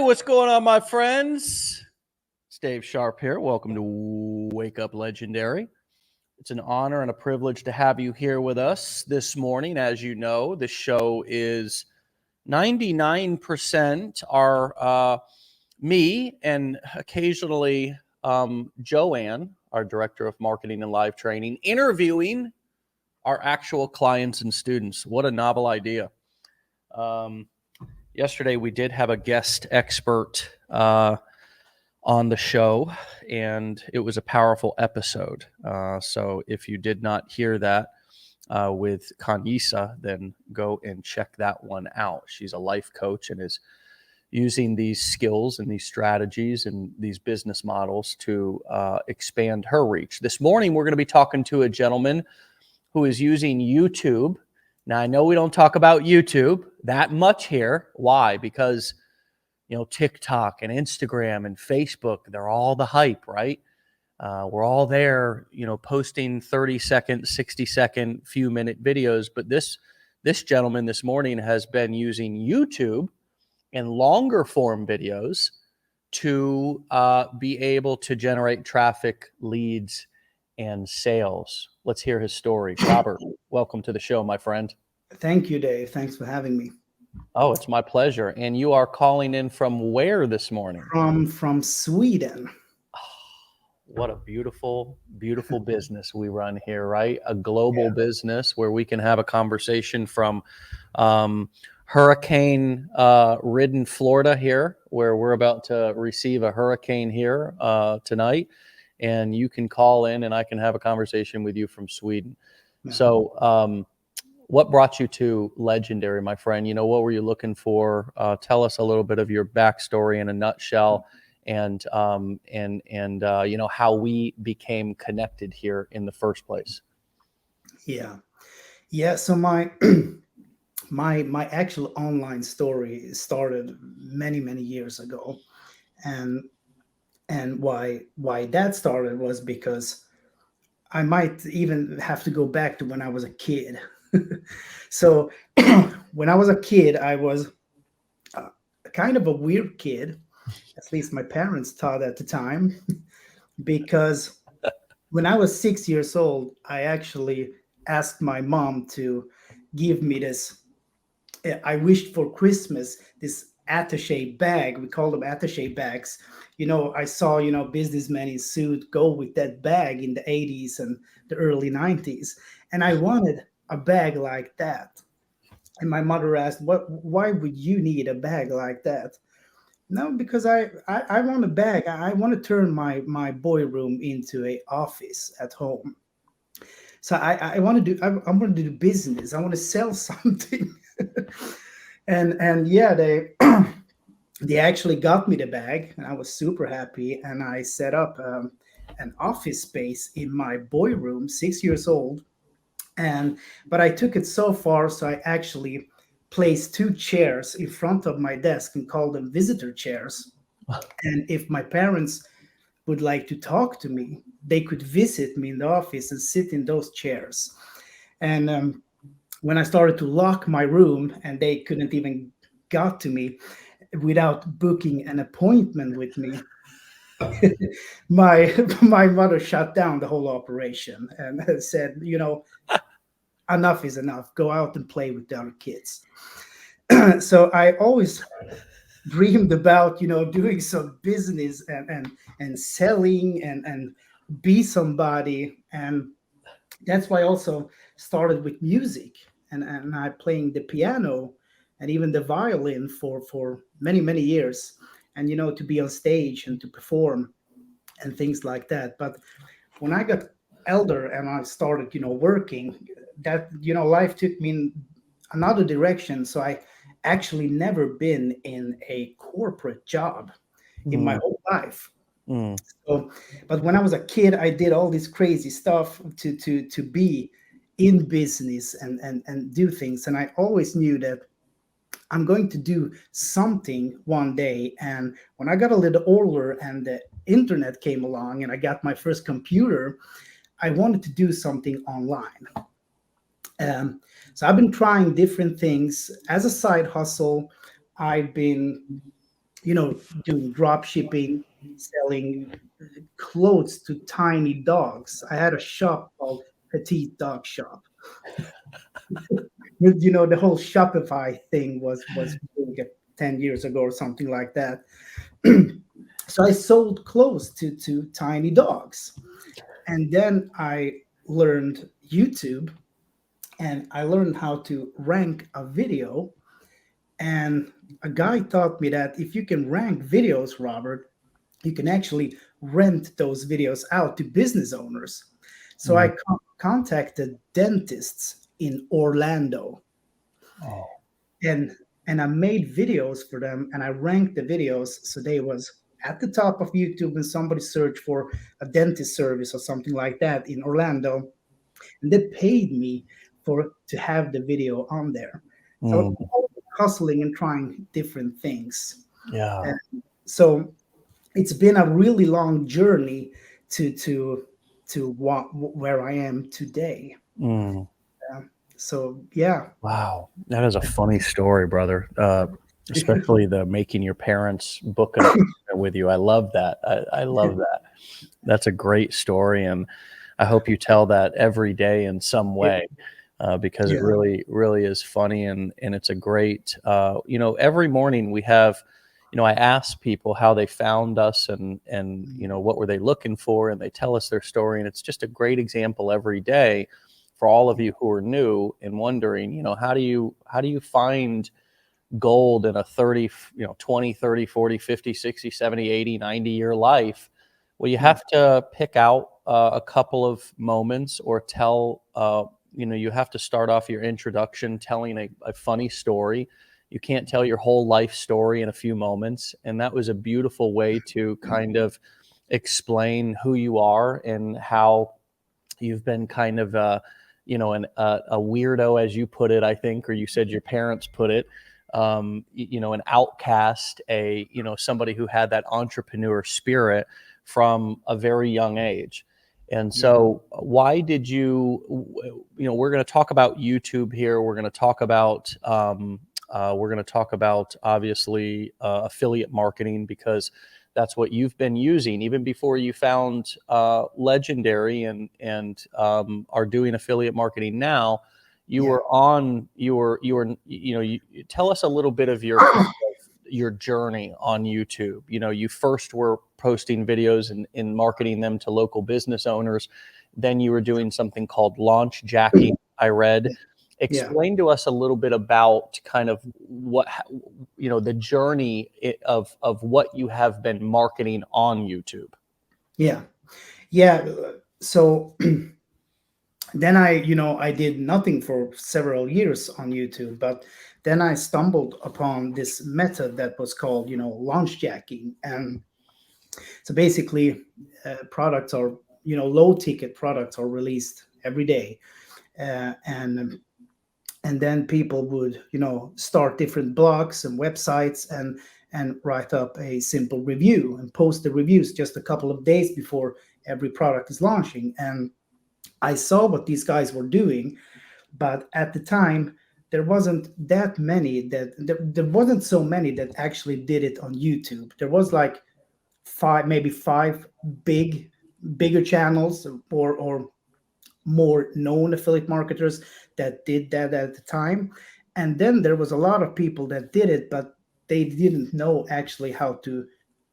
what's going on, my friends? It's Dave Sharpe here. Welcome to Wake Up Legendary. It's an honor and a privilege to have you here with us this morning. As you know, the show is 99% are me and occasionally Joanne, our director of marketing and live training, interviewing our actual clients and students. What a novel idea. Yesterday, we did have a guest expert on the show, and it was a powerful episode. So if you did not hear that with Kanisa, then go and check that one out. She's a life coach and is using these skills and these strategies and these business models to expand her reach. This morning, we're going to be talking to a gentleman who is using YouTube. Now, I know we don't talk about YouTube that much here. Why? Because, you know, TikTok and Instagram and Facebook, they're all the hype, right? We're all there, you know, posting 30-second, 60-second, few-minute videos. But this gentleman this morning has been using YouTube and longer form videos to be able to generate traffic, leads, and sales. Let's hear his story. Robert, welcome to the show, my friend. Thank you, Dave. Thanks for having me. Oh, it's my pleasure. And you are calling in from where this morning? From Sweden. Oh, what a beautiful, beautiful business we run here, right? A global business where we can have a conversation from hurricane ridden Florida here, where we're about to receive a hurricane here tonight. And you can call in and I can have a conversation with you from Sweden. Yeah. So what brought you to Legendary, my friend? You know, what were you looking for? Tell us a little bit of your backstory in a nutshell and you know, how we became connected here in the first place. Yeah. So my my actual online story started many years ago. And why that started was because I might even have to go back to when I was a kid. So when I was a kid, I was kind of a weird kid, at least my parents thought at the time, because when I was 6 years old, I actually asked my mom to give me this. I wished for Christmas this attaché bag. We call them attaché bags. You know, I saw, you know, businessmen in suit go with that bag in the 80s and the early 90s. And I wanted a bag like that. And my mother asked, why would you need a bag like that? No, because I want a bag. I want to turn my boy room into an office at home. So I want to do, I want to do business. I want to sell something. and yeah, they actually got me the bag, and I was super happy. And I set up an office space in my boy room, 6 years old. But I took it so far, so I actually placed 2 chairs in front of my desk and called them visitor chairs. And if my parents would like to talk to me, they could visit me in the office and sit in those chairs. And when I started to lock my room and they couldn't even got to me without booking an appointment with me, my mother shut down the whole operation and said, you know, enough is enough. Go out and play with the other kids. So I always dreamed about, you know, doing some business and selling and be somebody. And that's why I also started with music and I playing the piano and even the violin for many years. And, you know, to be on stage and to perform and things like that. But when I got elder and I started, you know, working, that, you know, life took me in another direction. So I actually never been in a corporate job in my whole life. So, but when I was a kid, I did all this crazy stuff to be in business and do things. And I always knew that I'm going to do something one day. And when I got a little older and the internet came along and I got my first computer, I wanted to do something online. So I've been trying different things as a side hustle. I've been doing drop shipping, selling clothes to tiny dogs. I had a shop called Petite Dog Shop. The whole Shopify thing was big 10 years ago or something like that. So I sold clothes to tiny dogs. And then I learned YouTube, and I learned how to rank a video. And a guy taught me that if you can rank videos, Robert, you can actually rent those videos out to business owners. So I Mm. contacted dentists in Orlando, Oh. and I made videos for them, and I ranked the videos so they was at the top of YouTube when somebody searched for a dentist service or something like that in Orlando, and they paid me for to have the video on there. So I was Mm. always hustling and trying different things. Yeah. And so it's been a really long journey to where I am today. Mm. Um, so yeah, Wow, that is a funny story, brother. Especially the making your parents book an appointment with you. I love that. I love that. That's a great story, and I hope you tell that every day in some yeah, way, because it yeah, really, really is funny, and it's a great. Every morning we have. I ask people how they found us, and what were they looking for, and they tell us their story, and it's just a great example every day for all of you who are new and wondering, how do you find gold in a 30, 20, 30, 40, 50, 60, 70, 80, 90-year life? Well, you yeah, have to pick out a couple of moments, or you have to start off your introduction telling a funny story. You can't tell your whole life story in a few moments. And that was a beautiful way to kind of explain who you are and how you've been kind of a weirdo, as you put it, I think, or you said your parents put it, an outcast, somebody who had that entrepreneur spirit from a very young age. And yeah, so why did we're going to talk about YouTube here. We're going to talk about obviously affiliate marketing, because that's what you've been using even before you found Legendary, and are doing affiliate marketing now. You yeah, were on you tell us a little bit of your journey on YouTube. You first were posting videos and marketing them to local business owners. Then you were doing something called launch jacking, I read. yeah, yeah. Explain to us a little bit about kind of the journey of what you have been marketing on YouTube. Yeah. Yeah. So then I did nothing for several years on YouTube, but then I stumbled upon this method that was called, launch jacking. And so basically, products are, low ticket products are released every day. And then people would, start different blogs and websites and write up a simple review and post the reviews just a couple of days before every product is launching. And I saw what these guys were doing, but at the time there wasn't that many there wasn't so many that actually did it on YouTube. There was like maybe five bigger channels, or more known affiliate marketers that did that at the time. And then there was a lot of people that did it, but they didn't know actually how to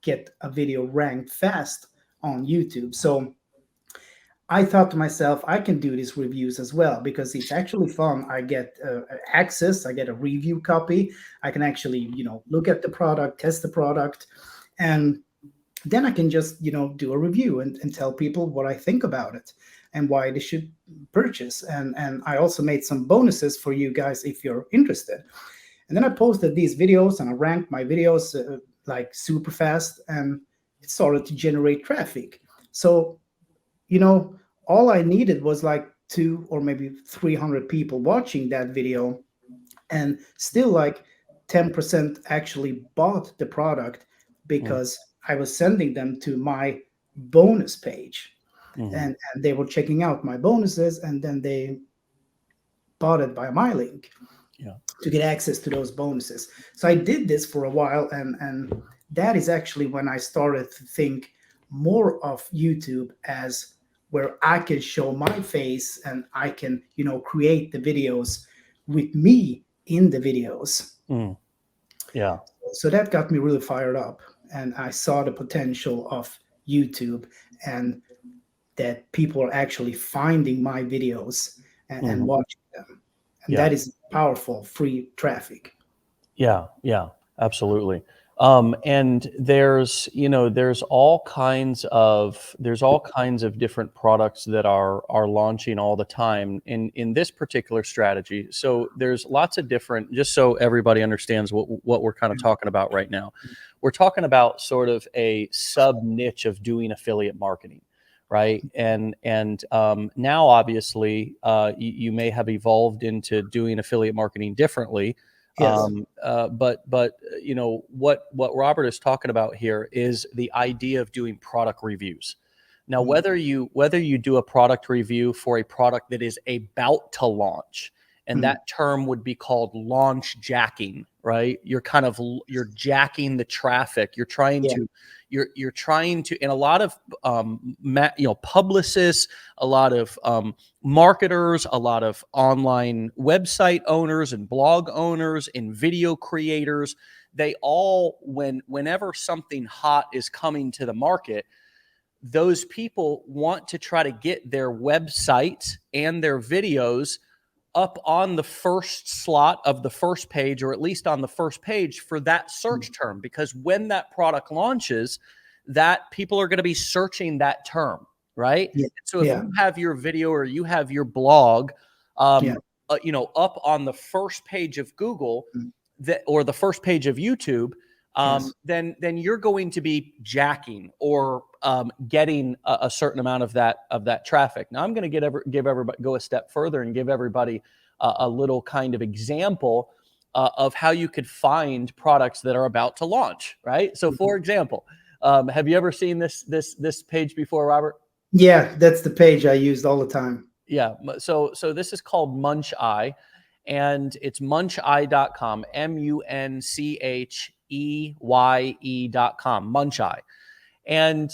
get a video ranked fast on YouTube. So I thought to myself, I can do these reviews as well because it's actually fun. I get access, I get a review copy. I can actually, look at the product, test the product, and then I can just, do a review and tell people what I think about it and why they should purchase. And I also made some bonuses for you guys if you're interested. And then I posted these videos and I ranked my videos like super fast, and it started to generate traffic. So you know, all I needed was like two or maybe 300 people watching that video, and still like 10% actually bought the product Mm. because I was sending them to my bonus page, Mhm. and they were checking out my bonuses, and then they bought it by my link Yeah. to get access to those bonuses. So I did this for a while, and that is actually when I started to think more of YouTube as where I can show my face and I can, create the videos with me in the videos. Mm, yeah. So that got me really fired up. And I saw the potential of YouTube and that people are actually finding my videos and Mhm. watching them. And Yeah. that is powerful free traffic. Yeah, yeah, absolutely. And there's all kinds of different products that are launching all the time in this particular strategy. So there's lots of different, just so everybody understands what we're kind of talking about right now. We're talking about sort of a sub niche of doing affiliate marketing, right? And now obviously you may have evolved into doing affiliate marketing differently. Yes. But what Robert is talking about here is the idea of doing product reviews. Now, Mm. whether you do a product review for a product that is about to launch, and Mm. that term would be called launch jacking, right? You're jacking the traffic. Yeah. You're trying to, and a lot of publicists, a lot of marketers, a lot of online website owners and blog owners and video creators, they all, whenever something hot is coming to the market, those people want to try to get their websites and their videos up on the first slot of the first page, or at least on the first page for that search term, because when that product launches, that people are going to be searching that term, right? Yeah. So if Yeah. you have your video or you have your blog, Yeah. up on the first page of Google, Mm. or the first page of YouTube, Yes. then you're going to be jacking or getting a certain amount of that traffic. Now I'm going to give everybody, go a step further and give everybody a little kind of example of how you could find products that are about to launch. Right. So, for example, have you ever seen this page before, Robert? Yeah, that's the page I used all the time. Yeah. So this is called Munch Eye, and it's muncheye.com, MUNCHEYE.com, Munch Eye. And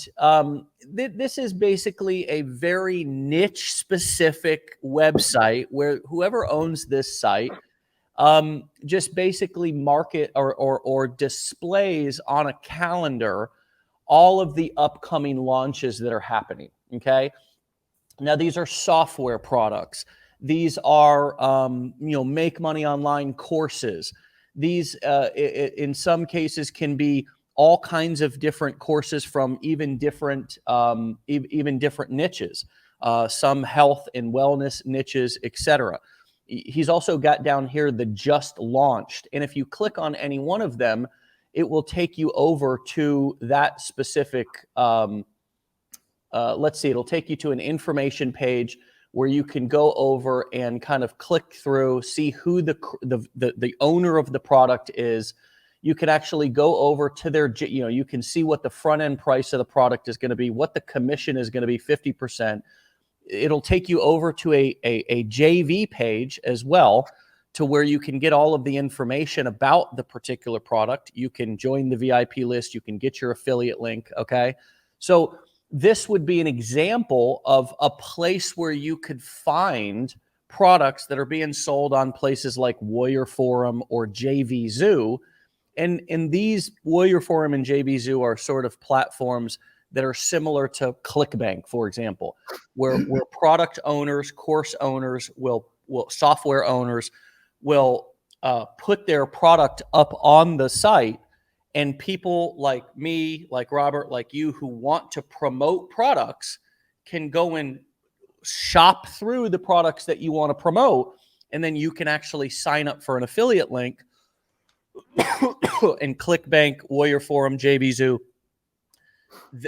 this is basically a very niche specific website where whoever owns this site just basically market or displays on a calendar all of the upcoming launches that are happening. Okay. Now, these are software products. These are, make money online courses. These, in some cases, can be all kinds of different courses from even different niches. Some health and wellness niches, etc. He's also got down here the just launched, and if you click on any one of them, it will take you over to that specific. Let's see, it'll take you to an information page where you can go over and kind of click through, see who the owner of the product is. You can actually go over to their, you can see what the front end price of the product is going to be, what the commission is going to be, 50%. It'll take you over to a JV page as well, to where you can get all of the information about the particular product. You can join the VIP list. You can get your affiliate link. Okay. So this would be an example of a place where you could find products that are being sold on places like Warrior Forum or JV Zoo. And these Warrior Forum and JV Zoo are sort of platforms that are similar to ClickBank, for example, where product owners, course owners, software owners will put their product up on the site, and people like me, like Robert, like you, who want to promote products can go and shop through the products that you want to promote, and then you can actually sign up for an affiliate link and ClickBank, Warrior Forum, JV Zoo.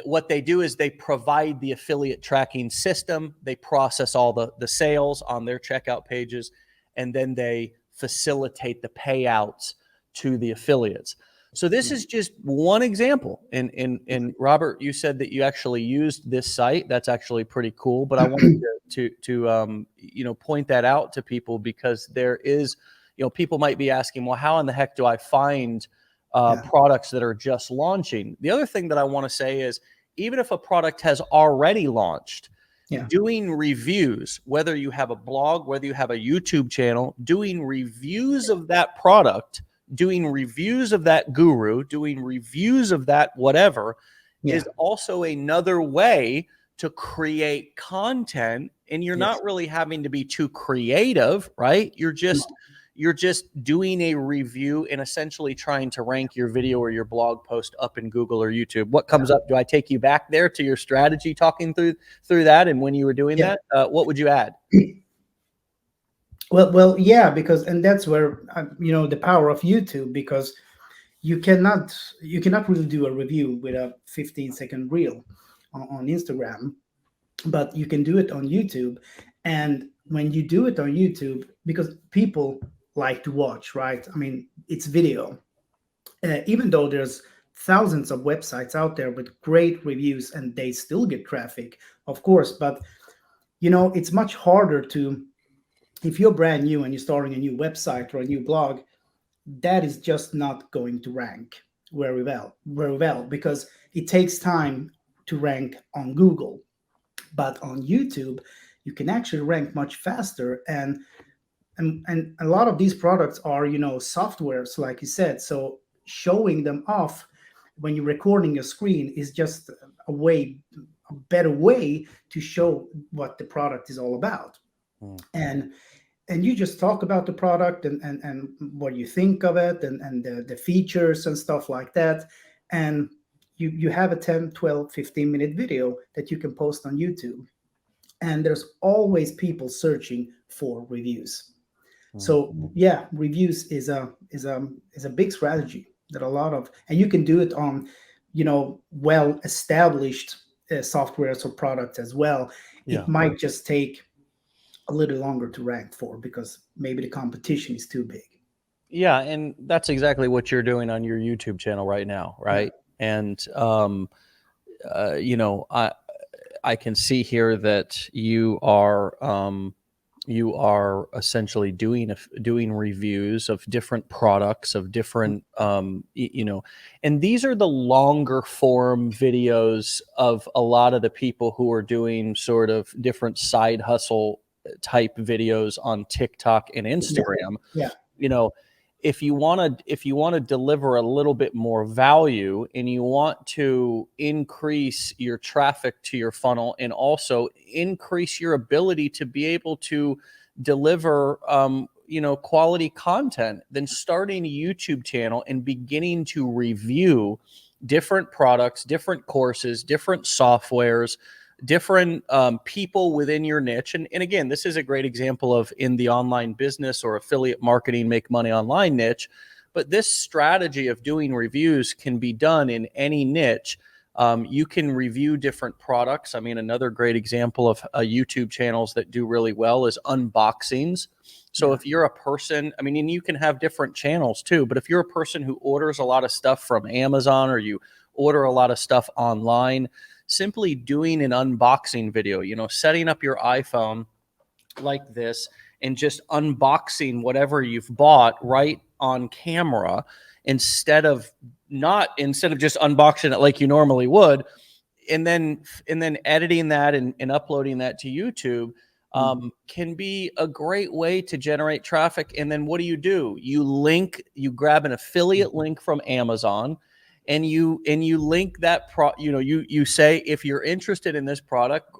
What they do is they provide the affiliate tracking system. They process all the sales on their checkout pages, and then they facilitate the payouts to the affiliates. So this is just one example. And Robert, you said that you actually used this site. That's actually pretty cool. But I wanted to point that out to people, because there is, people might be asking, well, how in the heck do I find Yeah. products that are just launching. The other thing that I want to say is, even if a product has already launched, Yeah. doing reviews, whether you have a blog, whether you have a YouTube channel, doing reviews of that product, doing reviews of that guru, doing reviews of that whatever, Yeah. is also another way to create content. And you're Yes. not really having to be too creative, right? You're just doing a review and essentially trying to rank your video or your blog post up in Google or YouTube. What comes up? Do I take you back there to your strategy, talking through that, and when you were doing Yeah. that? What would you add? Well, yeah, because and that's where the power of YouTube, because you cannot really do a review with a 15-second reel on Instagram, but you can do it on YouTube. And when you do it on YouTube, because people like to watch, right? I mean, it's video. Even though there's thousands of websites out there with great reviews and they still get traffic, of course, but it's much harder to, if you're brand new and you're starting a new website or a new blog, that is just not going to rank very well, because it takes time to rank on Google. But on YouTube, you can actually rank much faster. And a lot of these products are softwares, like you said. So showing them off when you're recording your screen is just a better way to show what the product is all about. Mm. And you just talk about the product and what you think of it, and the features and stuff like that. And you have a 10, 12, 15-minute video that you can post on YouTube. And there's always people searching for reviews. So yeah, reviews is a big strategy that a lot of, and you can do it on well established softwares or products as well. Yeah. It might just take a little longer to rank for, because maybe the competition is too big. Yeah, and that's exactly what you're doing on your YouTube channel right now, right? And I can see here that you are essentially doing reviews of different products, of different and these are the longer form videos of a lot of the people who are doing sort of different side hustle type videos on TikTok and Instagram. Yeah. You know, if you want to deliver a little bit more value, and you want to increase your traffic to your funnel, and also increase your ability to be able to deliver quality content, then starting a YouTube channel and beginning to review different products, different courses, different softwares, different people within your niche. And again, this is a great example of in the online business or affiliate marketing, make money online niche. But this strategy of doing reviews can be done in any niche. You can review different products. I mean, another great example of YouTube channels that do really well is unboxings. So if you're a person, I mean, and you can have different channels too, but if you're a person who orders a lot of stuff from Amazon, or you order a lot of stuff online, simply doing an unboxing video, setting up your iPhone like this and just unboxing whatever you've bought right on camera, instead of just unboxing it like you normally would, and then editing that and uploading that to YouTube, can be a great way to generate traffic. And then what do? You grab an affiliate link from Amazon, and you link that you say, if you're interested in this product,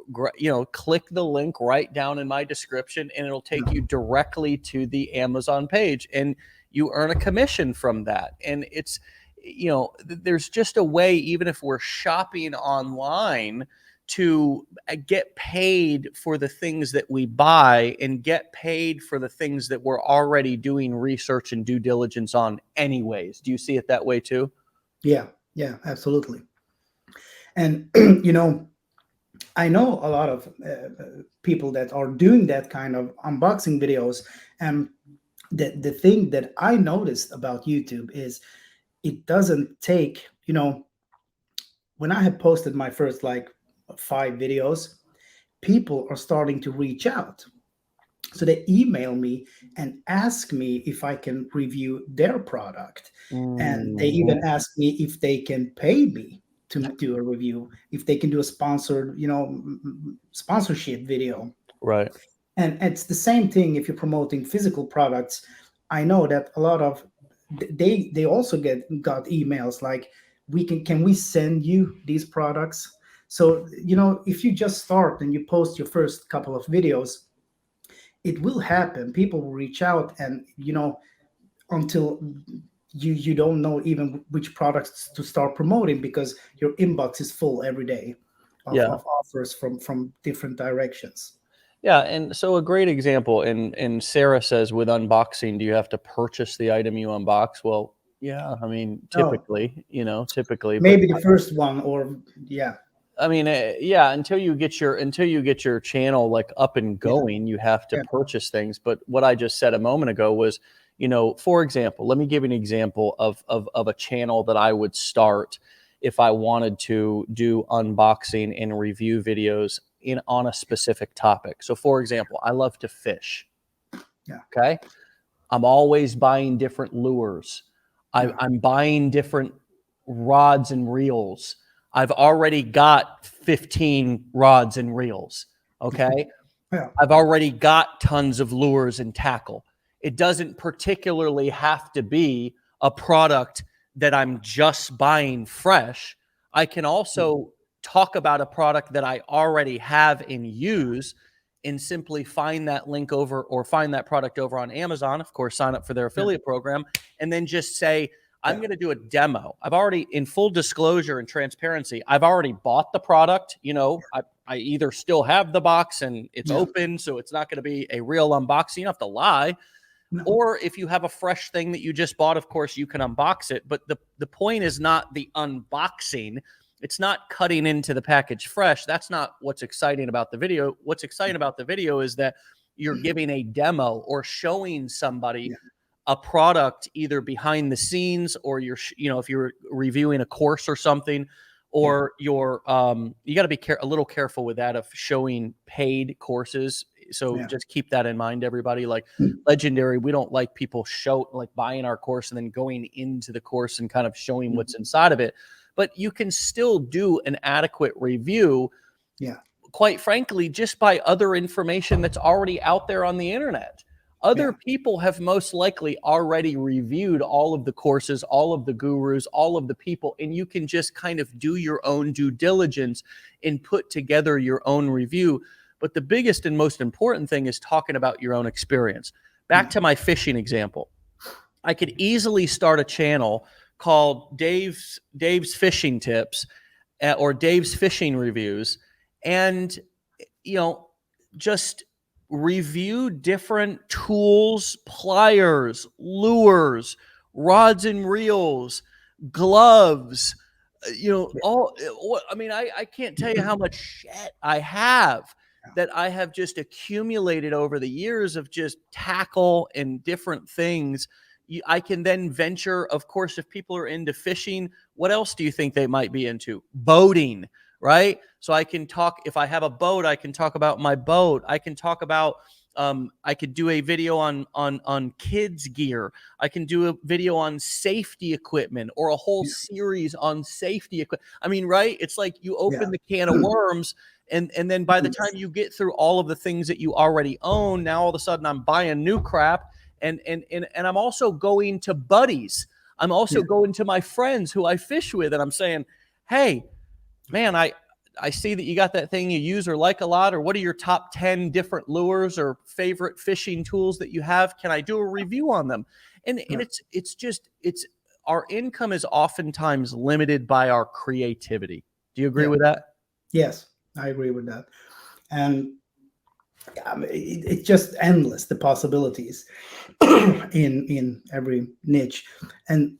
click the link right down in my description, and it'll take you directly to the Amazon page, and you earn a commission from that. And it's there's just a way, even if we're shopping online, to get paid for the things that we buy, and get paid for the things that we're already doing research and due diligence on anyways. Do you see it that way too? Yeah, absolutely. And I know a lot of people that are doing that kind of unboxing videos. And the thing that I noticed about YouTube is, it doesn't take, when I have posted my first like 5 videos, people are starting to reach out. So they email me and ask me if I can review their product. And they even Mhm. ask me if they can pay me to do a review, if they can do a sponsored, sponsorship video. Right. And it's the same thing if you're promoting physical products. I know that a lot of they also got emails like, can we send you these products? So if you just start and you post your first couple of videos, it will happen. People will reach out, and until you don't know even which products to start promoting, because your inbox is full every day Yeah. of offers from different directions. Yeah, and so a great example, and Sarah says with unboxing, do you have to purchase the item you unbox? Well, yeah, I mean, Oh, typically, but maybe the first one, or yeah, I mean, yeah, until you get your channel like up and yeah, going, you have to yeah, purchase things. But what I just said a moment ago was, for example, let me give you an example of a channel that I would start if I wanted to do unboxing and review videos on a specific topic. So, for example, I love to fish. yeah, Okay. I'm always buying different lures. yeah, I'm buying different rods and reels. I've already got 15 rods and reels. Okay. yeah, I've already got tons of lures and tackle. It doesn't particularly have to be a product that I'm just buying fresh. I can also talk about a product that I already have and use, and simply find that link over, or find that product over on Amazon, of course, sign up for their yeah, affiliate program, and then just say, I'm yeah, going to do a demo. I've already, in full disclosure and transparency, I've already bought the product. I either still have the box and it's yeah. open, so it's not going to be a real unboxing. You don't have to lie. No, Or if you have a fresh thing that you just bought, of course, you can unbox it. But the point is not the unboxing. It's not cutting into the package fresh. That's not what's exciting about the video. What's exciting about the video is that you're giving a demo or showing somebody yeah, a product either behind the scenes, or if you're reviewing a course or something, yeah, or you got to be a little careful with that of showing paid courses. So yeah, just keep that in mind, everybody. Like Legendary, we don't like people buying our course and then going into the course and kind of showing what's inside of it. But you can still do an adequate review, yeah, quite frankly, just by other information that's already out there on the internet. Other yeah, people have most likely already reviewed all of the courses, all of the gurus, all of the people, and you can just kind of do your own due diligence and put together your own review. But the biggest and most important thing is talking about your own experience. Back yeah, to my fishing example. I could easily start a channel called Dave's Fishing Tips, or Dave's Fishing Reviews, and you know just review different tools, pliers, lures, rods and reels, gloves, all what I mean, I can't tell you how much shit I have that I have just accumulated over the years of just tackle and different things. I can then venture, of course, if people are into fishing, what else do you think they might be into? Boating, right? So I can talk, if I have a boat, I can talk about my boat. I can talk about, I could do a video on kids gear. I can do a video on safety equipment, or a whole series on safety equipment. I mean, right? It's like you yeah, open the can of worms, and then by the time you get through all of the things that you already own, now all of a sudden I'm buying new crap, and I'm also going to buddies. I'm also yeah, going to my friends who I fish with, and I'm saying, hey, man, I see that you got that thing you use or like a lot, or what are your top 10 different lures or favorite fishing tools that you have? Can I do a review on them? And yeah, it's our income is oftentimes limited by our creativity. Do you agree yeah. with that? Yes, I agree with that. And it's just endless, the possibilities in every niche. And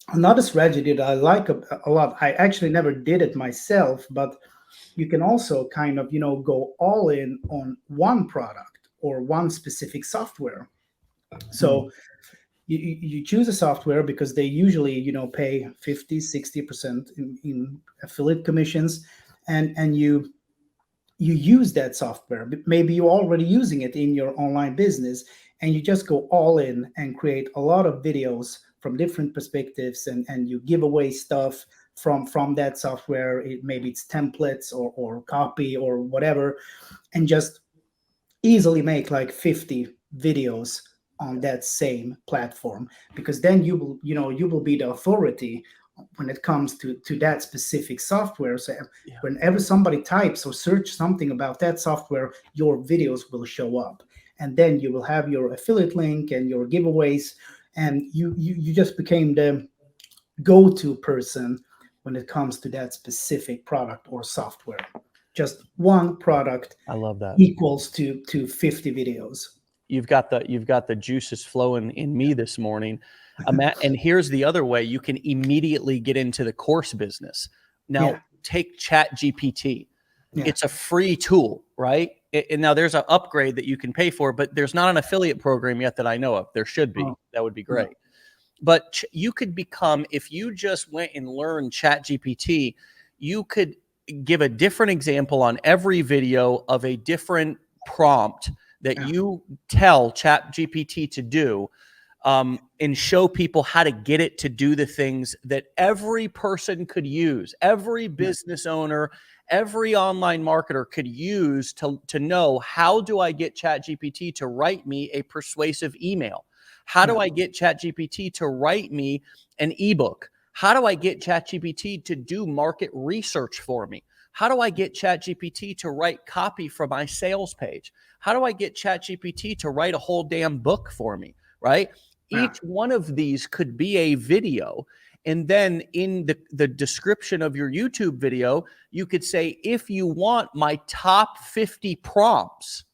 another strategy that I like a lot, I actually never did it myself, but you can also kind of go all in on one product or one specific software. Mm. So you choose a software because they usually pay 50, 60% in affiliate commissions, and you you use that software. Maybe you're already using it in your online business, and you just go all in and create a lot of videos from different perspectives, and you give away stuff from that software. Maybe it's templates or copy or whatever, and just easily make like 50 videos on that same platform, because then you will be the authority when it comes to that specific software. So Yeah. whenever somebody types or search something about that software, your videos will show up, and then you will have your affiliate link and your giveaways, and you just became the go-to person when it comes to that specific product or software. Just one product I love that. equals to 50 videos. You've got the juices flowing in me this morning. And here's the other way you can immediately get into the course business. Now, Yeah. take Chat GPT. Yeah. It's a free tool, right? And now there's an upgrade that you can pay for, but there's not an affiliate program yet that I know of. There should be. Oh, That would be no. great. But you could become, if you just went and learned Chat GPT, you could give a different example on every video of a different prompt that Yeah. you tell Chat GPT to do, and show people how to get it to do the things that every person could use, every business owner, every online marketer could use to know, how do I get Chat GPT to write me a persuasive email? How do I get Chat GPT to write me an ebook? How do I get Chat GPT to do market research for me? How do I get Chat GPT to write copy for my sales page? How do I get Chat GPT to write a whole damn book for me, right? Yeah. Each one of these could be a video. And then in the description of your YouTube video, you could say, if you want my top 50 prompts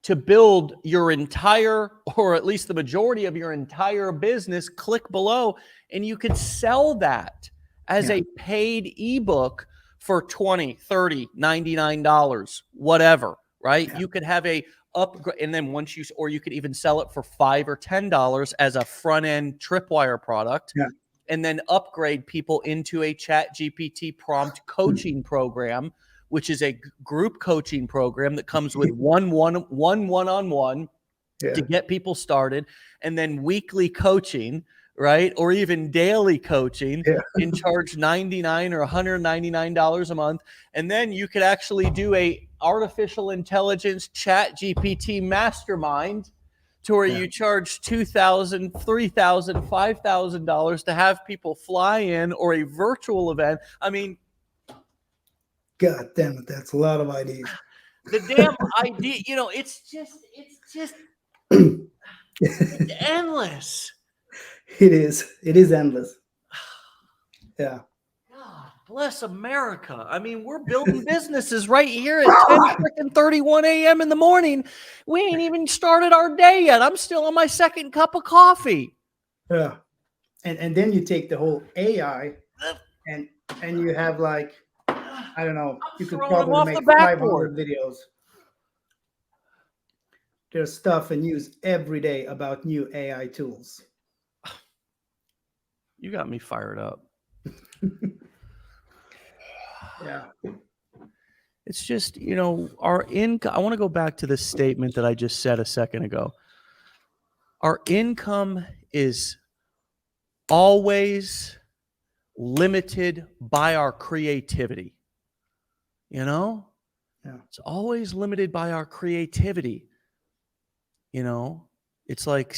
to build your entire, or at least the majority of your entire business, click below, and you could sell that as a paid ebook for $20, $30, $99, whatever, right? Yeah. You could have a upgrade, and then once you, or you could even sell it for $5 or $10 as a front end tripwire product. Yeah. And then upgrade people into a Chat GPT prompt coaching program, which is a group coaching program that comes with one-on-one to get people started, and then weekly coaching, right? Or even daily coaching, and charge $99 or $199 a month. And then you could actually do a artificial intelligence Chat GPT mastermind, to where you charge $2,000, $3,000, $5,000 to have people fly in, or a virtual event. I mean, God damn it, that's a lot of ideas. the damn idea, it's just it's endless. It is endless. Yeah. God bless America. I mean, we're building businesses right here at 10:31 a.m. in the morning. We ain't even started our day yet. I'm still on my second cup of coffee. Yeah. And then you take the whole AI and you have like, I don't know, you could probably make 500 videos. There's stuff and news every day about new AI tools. You got me fired up. Yeah. It's just, our income. I want to go back to the statement that I just said a second ago. Our income is always limited by our creativity. Yeah. It's always limited by our creativity. It's like,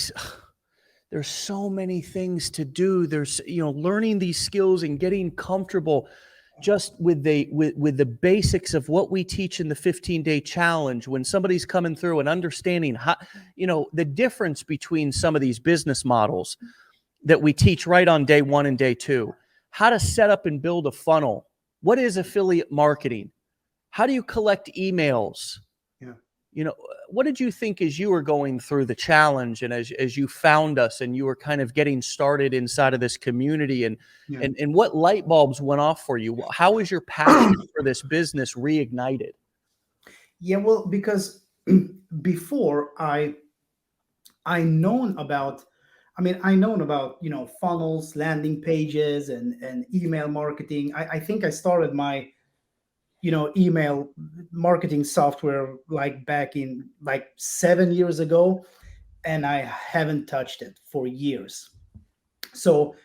there's so many things to do. There's, learning these skills and getting comfortable just with the basics of what we teach in the 15-day challenge. When somebody's coming through and understanding how, the difference between some of these business models that we teach right on day 1 and day 2, how to set up and build a funnel. What is affiliate marketing? How do you collect emails? What did you think as you were going through the challenge, and as you found us and you were kind of getting started inside of this community, and what light bulbs went off for you? How was your passion for this business reignited? Yeah, well, because before I known about, funnels, landing pages, and email marketing. I think I started my email marketing software like back in like 7 years ago, and I haven't touched it for years. So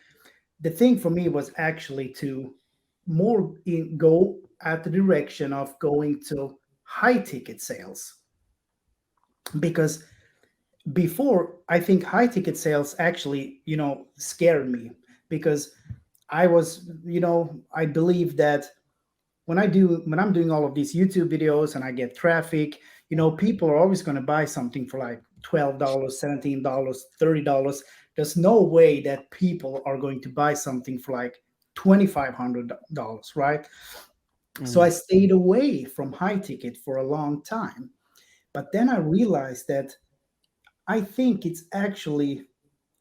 the thing for me was actually to go at the direction of going to high ticket sales, because before, I think high ticket sales actually scared me, because I believe that when I'm doing all of these YouTube videos and I get traffic, people are always going to buy something for like $12, $17, $30. There's no way that people are going to buy something for like $2,500, right? So I stayed away from high ticket for a long time. But then I realized that I think it's actually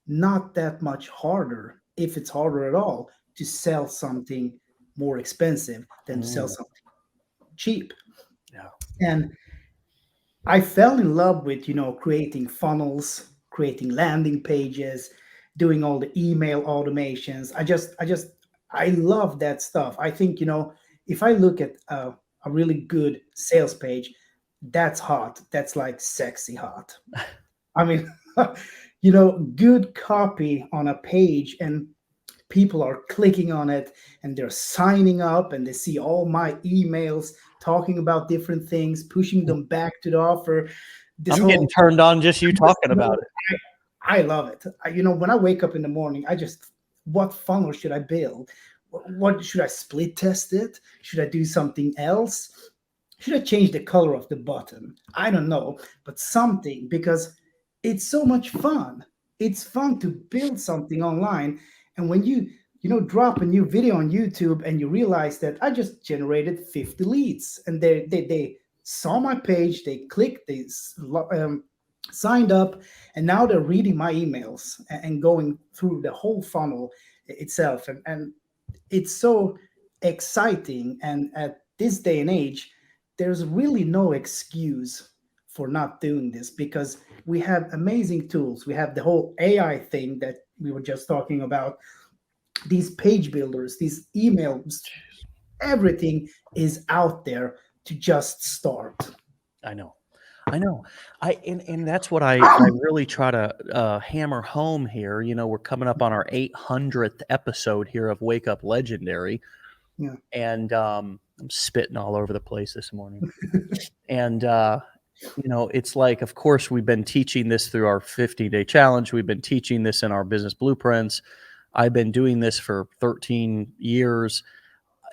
not that much harder, if it's harder at all, to sell something more expensive than to sell something cheap. Yeah. And I fell in love with, creating funnels, creating landing pages, doing all the email automations. I love that stuff. I think, if I look at a really good sales page, that's hot. That's like sexy hot. I mean, good copy on a page, and people are clicking on it and they're signing up, and they see all my emails talking about different things, pushing them back to the offer. This I'm getting whole turned on just you talking about it. I love it. When I wake up in the morning, what funnel should I build? What should I split test it? Should I do something else? Should I change the color of the button? I don't know, but something, because it's so much fun. It's fun to build something online. And when drop a new video on YouTube and you realize that I just generated 50 leads, and they saw my page, they clicked, they signed up, and now they're reading my emails and going through the whole funnel itself. And it's so exciting. And at this day and age, there's really no excuse for not doing this, because we have amazing tools. We have the whole AI thing that we were just talking about, these page builders, these emails, everything is out there to just start. I know. And that's what I really try to hammer home here. We're coming up on our 800th episode here of Wake Up Legendary. Yeah. And I'm spitting all over the place this morning. And it's like, of course, we've been teaching this through our 50-day challenge. We've been teaching this in our business blueprints. I've been doing this for 13 years.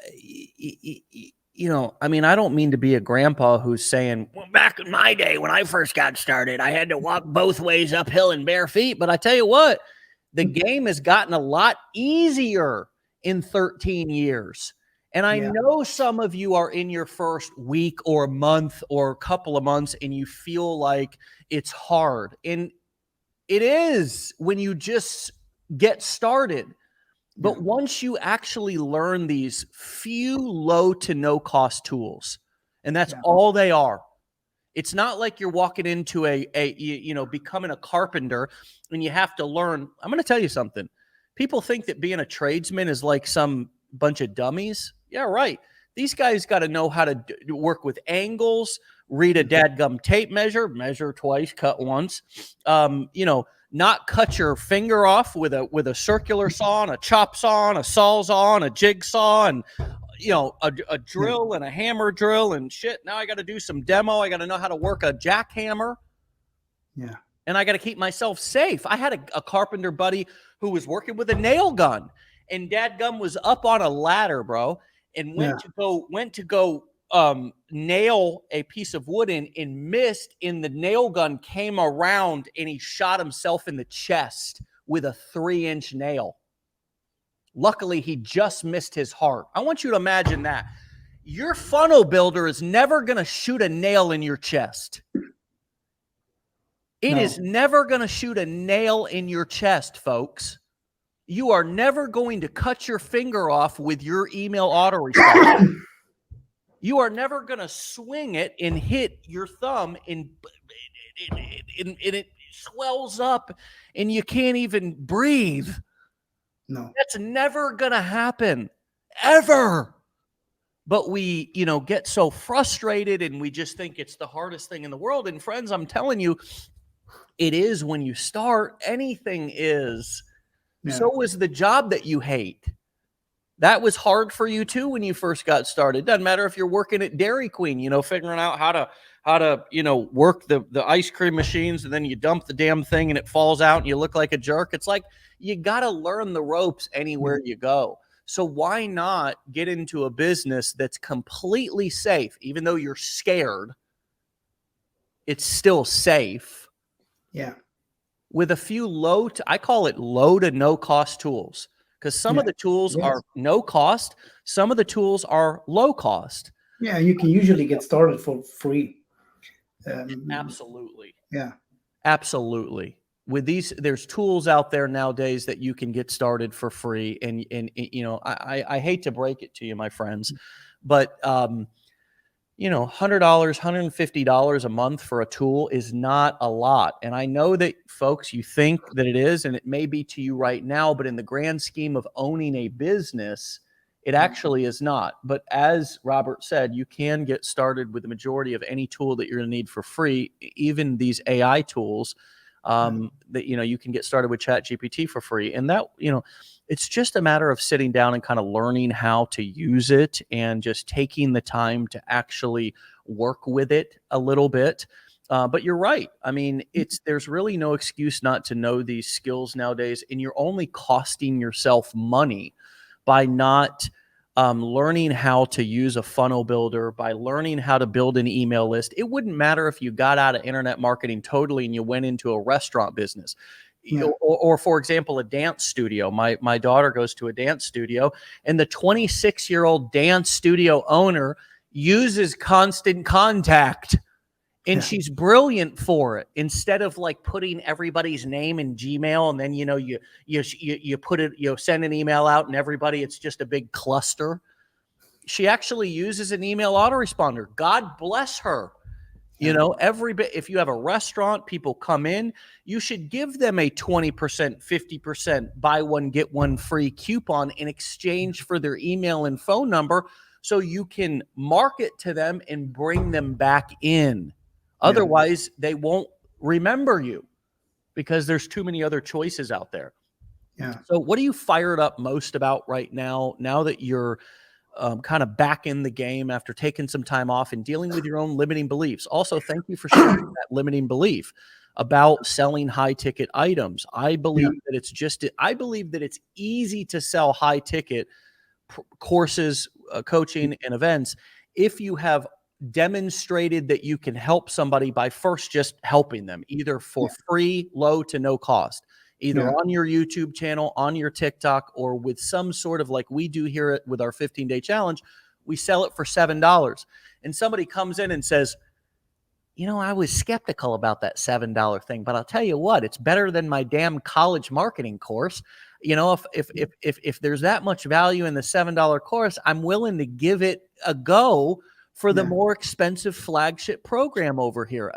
I don't mean to be a grandpa who's saying, well, back in my day when I first got started, I had to walk both ways uphill in bare feet. But I tell you what, the game has gotten a lot easier in 13 years. And I know some of you are in your first week or month or a couple of months and you feel like it's hard. And it is when you just get started. But once you actually learn these few low to no cost tools, and that's all they are. It's not like you're walking into becoming a carpenter and you have to learn. I'm going to tell you something. People think that being a tradesman is like some bunch of dummies. Yeah, right. These guys got to know how to work with angles, read a dadgum tape measure twice, cut once. Not cut your finger off with a circular saw, and a chop saw, and a sawzall, and a jigsaw, and a drill and a hammer drill and shit. Now I got to do some demo. I got to know how to work a jackhammer. Yeah. And I got to keep myself safe. I had a carpenter buddy who was working with a nail gun, and dadgum was up on a ladder, bro, and went to go nail a piece of wood in and missed, and the nail gun came around and he shot himself in the chest with a 3-inch nail. Luckily, he just missed his heart. I want you to imagine that. Your funnel builder is never going to shoot a nail in your chest. It is never going to shoot a nail in your chest, folks. You are never going to cut your finger off with your email autoresponder. You are never going to swing it and hit your thumb and it swells up and you can't even breathe. No. That's never going to happen. Ever. but we, get so frustrated and we just think it's the hardest thing in the world. And friends, I'm telling you, it is when you start. Anything is. Yeah. So is the job that you hate. That was hard for you too when you first got started. Doesn't matter if you're working at Dairy Queen, figuring out how to work the ice cream machines, and then you dump the damn thing and it falls out and you look like a jerk. It's like you got to learn the ropes anywhere you go. So why not get into a business that's completely safe, even though you're scared? It's still safe. Yeah. With a few I call it low to no cost tools, because some of the tools are no cost, some of the tools are low cost. Yeah, you can usually get started for free. Absolutely. Yeah. Absolutely. With these, there's tools out there nowadays that you can get started for free. And I hate to break it to you, my friends, but $100, $150 a month for a tool is not a lot. And I know that, folks, you think that it is, and it may be to you right now, but in the grand scheme of owning a business, it actually is not. But as Robert said, you can get started with the majority of any tool that you're going to need for free, even these AI tools that, you can get started with ChatGPT for free. And that, it's just a matter of sitting down and kind of learning how to use it and just taking the time to actually work with it a little bit. But you're right. I mean, there's really no excuse not to know these skills nowadays, and you're only costing yourself money by not learning how to use a funnel builder, by learning how to build an email list. It wouldn't matter if you got out of internet marketing totally and you went into a restaurant business. Yeah. Or for example, a dance studio. My daughter goes to a dance studio, and the 26-year-old dance studio owner uses Constant Contact, and she's brilliant for it. Instead of like putting everybody's name in Gmail, and then you put it, send an email out, and everybody, it's just a big cluster. She actually uses an email autoresponder. God bless her. If you have a restaurant, people come in, you should give them a 20%, 50% buy one, get one free coupon in exchange for their email and phone number, so you can market to them and bring them back in. Otherwise, they won't remember you because there's too many other choices out there. Yeah. So what are you fired up most about right now that you're kind of back in the game after taking some time off and dealing with your own limiting beliefs? Also, thank you for sharing that limiting belief about selling high ticket items. I believe that it's easy to sell high ticket courses, coaching, and events if you have demonstrated that you can help somebody by first just helping them, either for free, low to no cost, either on your YouTube channel, on your TikTok, or with some sort of, like we do here with our 15-day challenge, we sell it for $7. And somebody comes in and says, I was skeptical about that $7 thing, but I'll tell you what, it's better than my damn college marketing course. If there's that much value in the $7 course, I'm willing to give it a go for the more expensive flagship program over here.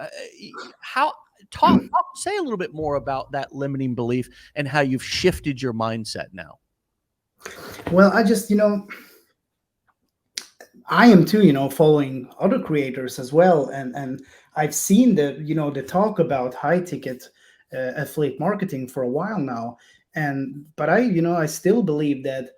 Say a little bit more about that limiting belief and how you've shifted your mindset now. Well, I just, I am too, following other creators as well. And I've seen the talk about high ticket affiliate marketing for a while now. But I still believe that,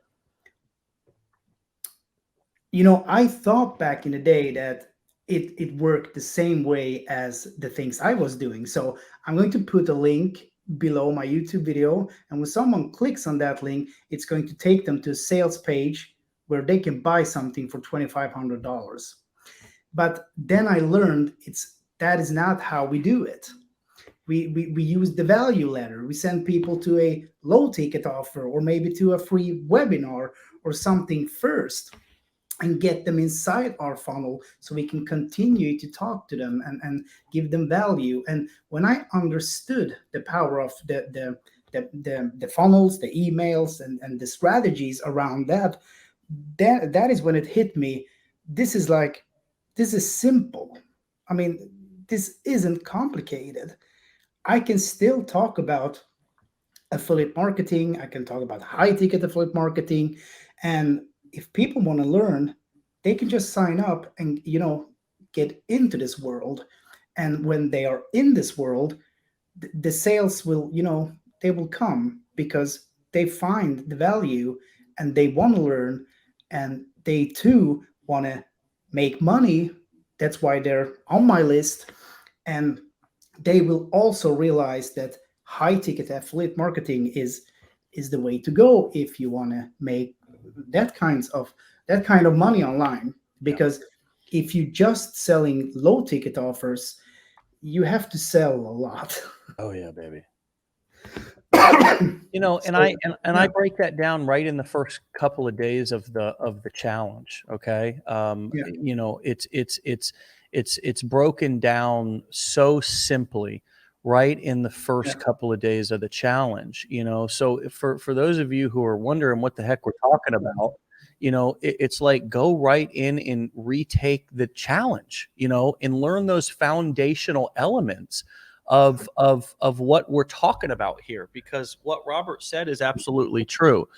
I thought back in the day that it worked the same way as the things I was doing. So I'm going to put a link below my YouTube video, and when someone clicks on that link, it's going to take them to a sales page where they can buy something for $2,500. But then I learned that is not how we do it. We use the value ladder. We send people to a low ticket offer, or maybe to a free webinar or something first, and get them inside our funnel so we can continue to talk to them and give them value. And when I understood the power of the funnels, the emails, and the strategies around that is when it hit me. This is simple. I mean, this isn't complicated. I can still talk about affiliate marketing. I can talk about high ticket affiliate marketing. And if people want to learn, they can just sign up and, get into this world. And when they are in this world, the sales will, they will come because they find the value and they want to learn, and they too want to make money. That's why they're on my list. And they will also realize that high ticket affiliate marketing is the way to go if you want to make that kind of money online. Yeah. Because if you just selling low ticket offers, you have to sell a lot. Oh yeah, baby. So, I break that down right in the first couple of days of the challenge. Okay. Yeah. It's broken down so simply right in the first Yeah. couple of days of the challenge. So for those of you who are wondering what the heck we're talking about, it's like go right in and retake the challenge, and learn those foundational elements of what we're talking about here, because what Robert said is absolutely true.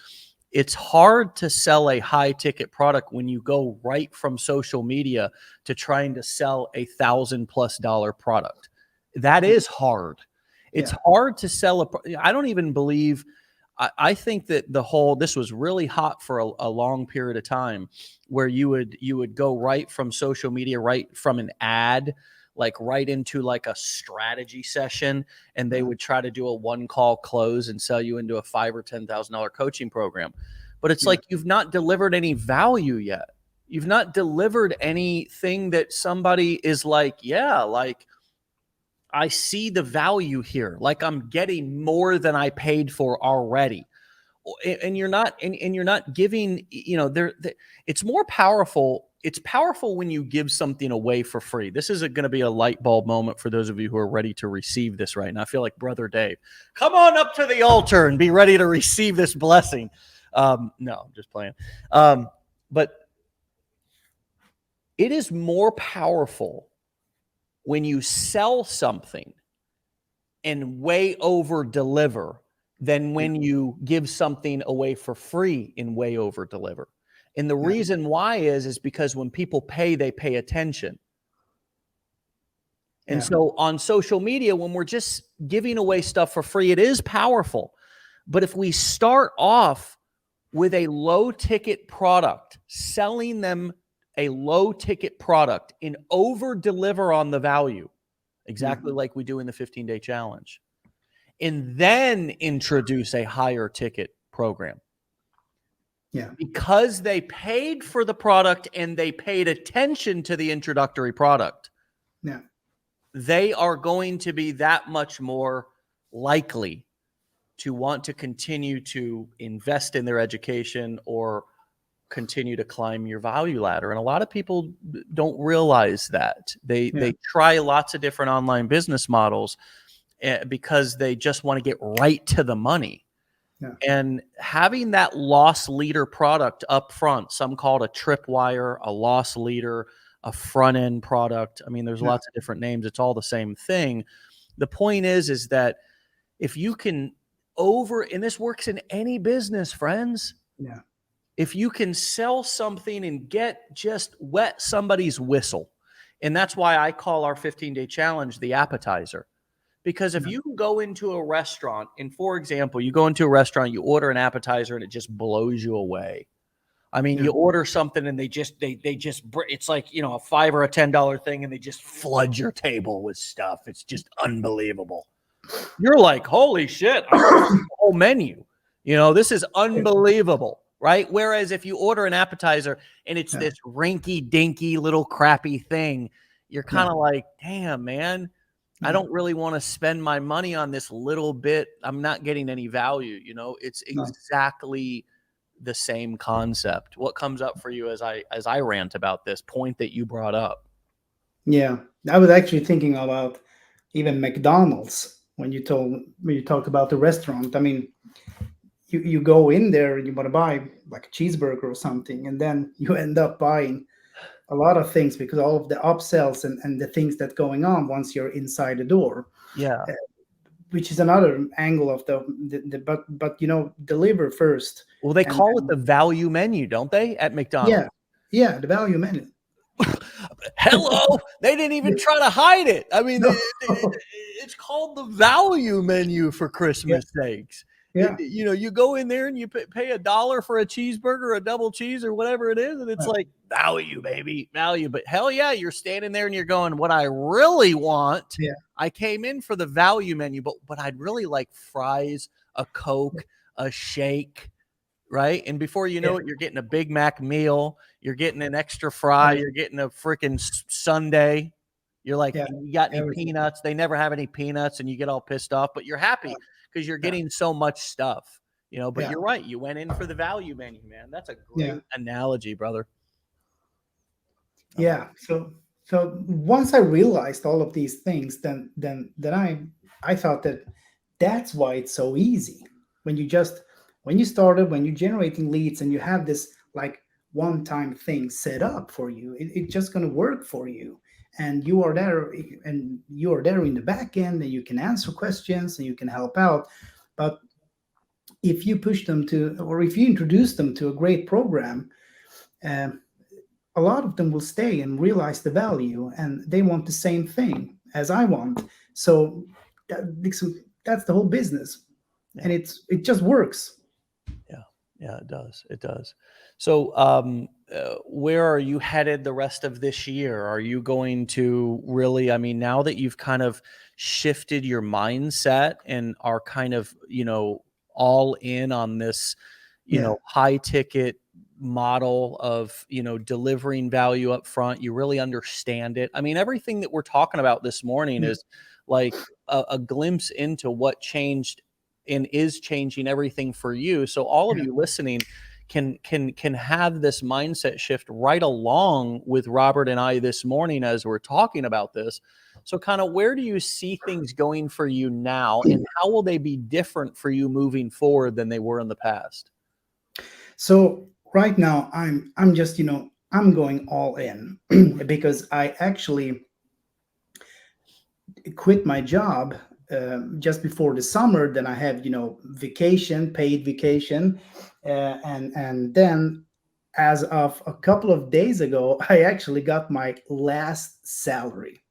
It's hard to sell a high ticket product when you go right from social media to trying to sell $1,000+ product. That is hard. It's hard to sell I don't even believe, I think that this was really hot for a long period of time, where you would go right from social media, right from an ad, like right into like a strategy session, and they would try to do a one call close and sell you into a $5,000 or $10,000 coaching program. But it's like, you've not delivered any value yet. You've not delivered anything that somebody is like, yeah, like I see the value here. Like I'm getting more than I paid for already. And you're not, and you're not giving, it's more powerful. It's powerful when you give something away for free. This is going to be a light bulb moment for those of you who are ready to receive this right now. I feel like Brother Dave, come on up to the altar and be ready to receive this blessing. No, I'm just playing. But it is more powerful when you sell something and way over deliver than when you give something away for free and way over deliver. And the reason why is because when people pay, they pay attention. And so on social media, when we're just giving away stuff for free, it is powerful. But if we start off with a low ticket product, selling them a low ticket product and over deliver on the value, exactly like we do in the 15-day challenge, and then introduce a higher ticket program. Because they paid for the product and they paid attention to the introductory product, they are going to be that much more likely to want to continue to invest in their education or continue to climb your value ladder. And a lot of people don't realize that. They try lots of different online business models because they just want to get right to the money. And having that loss leader product up front, some call it a tripwire, a loss leader, a front end product. I mean, there's lots of different names. It's all the same thing. The point is that if you can and this works in any business, friends. If you can sell something and just wet somebody's whistle, and that's why I call our 15-day challenge the appetizer. Because if you go into a restaurant and, for example, you go into a restaurant, you order an appetizer and it just blows you away. I mean, you order something and they just, it's like, a $5 or a $10 thing and they just flood your table with stuff. It's just unbelievable. You're like, holy shit, I want the whole menu. This is unbelievable, right? Whereas if you order an appetizer and it's this rinky dinky little crappy thing, you're kind of like, damn, man. I don't really want to spend my money on this little bit. I'm not getting any value. It's exactly the same concept. What comes up for you as I rant about this point that you brought up? Yeah, I was actually thinking about even McDonald's when you talk about the restaurant. I mean, you go in there and you want to buy like a cheeseburger or something, and then you end up buying a lot of things because all of the upsells and the things that going on once you're inside the door. Which is another angle of but deliver first. Well, they call it the value menu, don't they, at McDonald's? Yeah, the value menu. Hello, they didn't even try to hide it. I mean, No. it's called the value menu, for Yeah, Christmas sakes. yeah, You go in there and you pay $1 for a cheeseburger, a double cheese, or whatever it is, and it's right, like value, baby, value. But hell yeah, you're standing there and you're going, what I really want. yeah, I came in for the value menu, but I'd really like fries, a Coke, a shake, right? And before you yeah, know it, you're getting a Big Mac meal, you're getting an extra fry, right, you're getting a freaking sundae. You're like, yeah, you got any everything. peanuts? They never have any peanuts, and you get all pissed off, but you're happy because you're Yeah, getting so much stuff, But yeah, you're right, you went in for the value menu, man. That's a yeah, great analogy, brother. I love yeah. So once I realized all of these things, then I thought that that's why it's so easy. When you just when you started, when you're generating leads and you have this like one-time thing set up for you, it's just going to work for you. And you are there in the back end, and you can answer questions and you can help out. But if you push them to, or if you introduce them to a great program, um, a lot of them will stay and realize the value, and they want the same thing as I want. So that's the whole business, and Yeah. it just works. Yeah, yeah, it does. It does. So, where are you headed the rest of this year? Are you going to really, I mean, now that you've kind of shifted your mindset and are kind of, all in on this, Yeah, high ticket model of, delivering value up front, you really understand it. I mean, everything that we're talking about this morning yeah, is like a glimpse into what changed and is changing everything for you. So all of yeah. you listening can have this mindset shift right along with Robert and I this morning as we're talking about this. So kind of where do you see things going for you now, and how will they be different for you moving forward than they were in the past? So right now I'm just I'm going all in because I actually quit my job just before the summer. Then I have vacation, paid vacation, and then as of a couple of days ago, I actually got my last salary.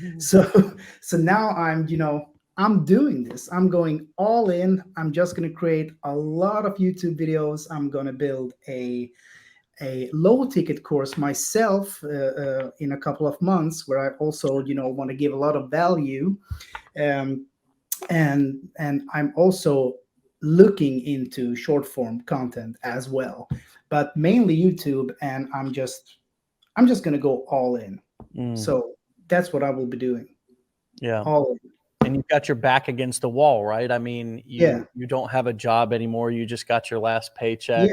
Mhm. So so now I'm doing this. I'm going all in. I'm just going to create a lot of YouTube videos. I'm going to build a low ticket course myself in a couple of months, where I also want to give a lot of value, um, and I'm also looking into short form content as well, but mainly YouTube. And I'm just going to go all in. Mm, So that's what I will be doing. yeah. All in. And you've got your back against the wall, right? I mean, Yeah, you don't have a job anymore. You just got your last paycheck.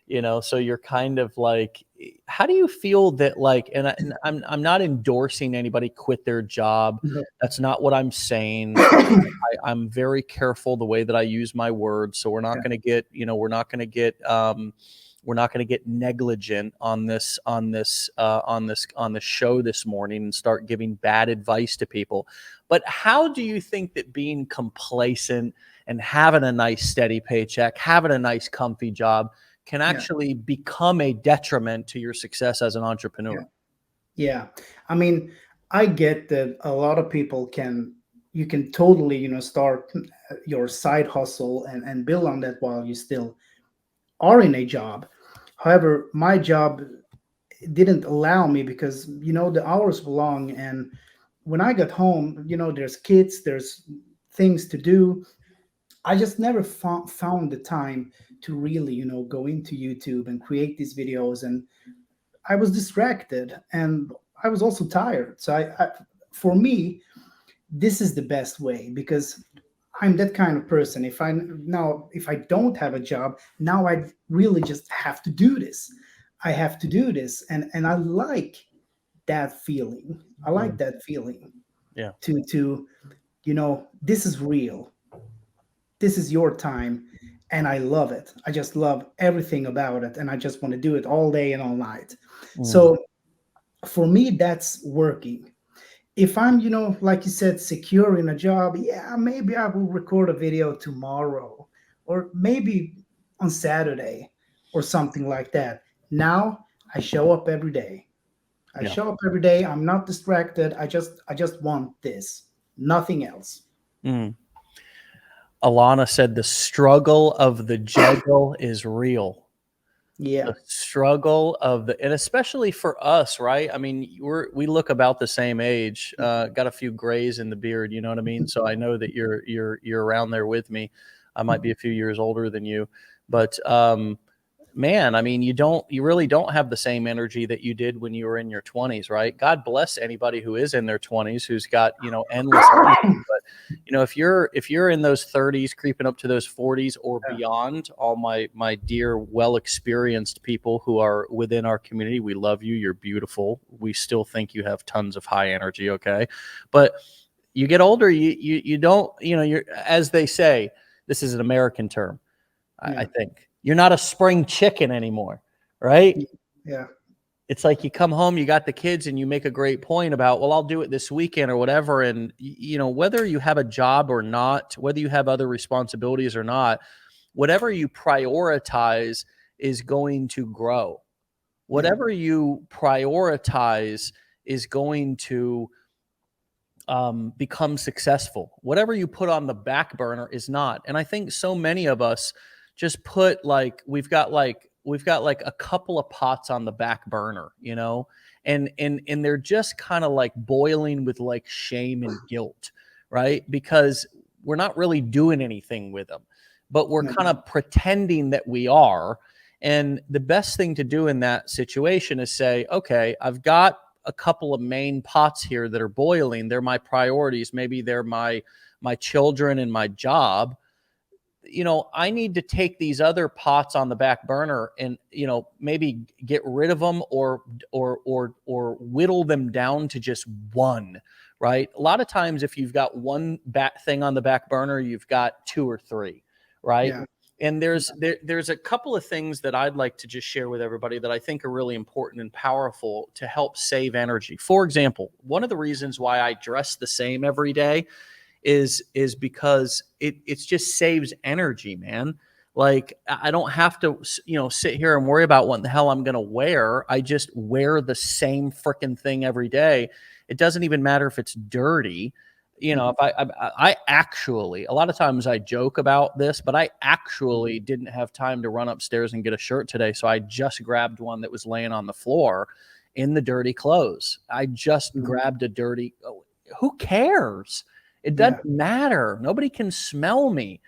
yeah. So you're kind of like, how do you feel that, like, and I'm not endorsing anybody quit their job. No. That's not what I'm saying. I'm very careful the way that I use my words. So we're not Yeah, going to get, we're not going to get negligent on this show this morning and start giving bad advice to people. But how do you think that being complacent and having a nice steady paycheck, having a nice comfy job can yeah, actually become a detriment to your success as an yeah, entrepreneur? yeah. I mean, I get that a lot of people you can totally, start your side hustle and build on that while you still are in a job. However, my job didn't allow me, because the hours were long, and when I got home, there's kids, there's things to do. I just never found the time to really, go into YouTube and create these videos. And I was distracted, and I was also tired. So for me, this is the best way, because I'm that kind of person. If I don't have a job, now I really just have to do this. I have to do this, and I like that feeling. I like Mm, that feeling yeah. to this is real. This is your time, and I love it. I just love everything about it, and I just want to do it all day and all night. Mm, So for me, that's working. If I'm, like you said, secure in a job, yeah, maybe I will record a video tomorrow, or maybe on Saturday, or something like that. Now I show up every day. I Yeah. show up every day. I'm not distracted. I just want this, nothing else. Mm. Alana said the struggle of the juggle is real. Yeah. The struggle of the, and especially for us, right? I mean, we look about the same age. Got a few grays in the beard, you know what I mean? So I know that you're around there with me. I might be a few years older than you, but man, I mean, you really don't have the same energy that you did when you were in your 20s, right? God bless anybody who is in their 20s who's got, endless energy. But if you're in those 30s, creeping up to those 40s or beyond, all my dear, well experienced people who are within our community, we love you. You're beautiful. We still think you have tons of high energy. Okay, but you get older, you don't, you're, as they say, this is an American term. I think you're not a spring chicken anymore, right? Yeah. It's like you come home, you got the kids, and you make a great point about, well, I'll do it this weekend or whatever. And, whether you have a job or not, whether you have other responsibilities or not, whatever you prioritize is going to grow. Whatever you prioritize is going to become successful. Whatever you put on the back burner is not. And I think so many of us just put we've got a couple of pots on the back burner, and they're just kind of like boiling with like shame and guilt, right? Because we're not really doing anything with them, but we're kind of pretending that we are. And the best thing to do in that situation is say, okay, I've got a couple of main pots here that are boiling. They're my priorities. Maybe they're my children and my job. I need to take these other pots on the back burner and, maybe get rid of them or whittle them down to just one, right? A lot of times if you've got one thing on the back burner, you've got two or three, right? Yeah. And there's a couple of things that I'd like to just share with everybody that I think are really important and powerful to help save energy. For example, one of the reasons why I dress the same every day is because it's just saves energy, man. Like I don't have to, sit here and worry about what the hell I'm going to wear. I just wear the same freaking thing every day. It doesn't even matter if it's dirty. If I actually, a lot of times I joke about this, but I actually didn't have time to run upstairs and get a shirt today. So I just grabbed one that was laying on the floor in the dirty clothes. I just grabbed a dirty, who cares? It doesn't matter. Nobody can smell me,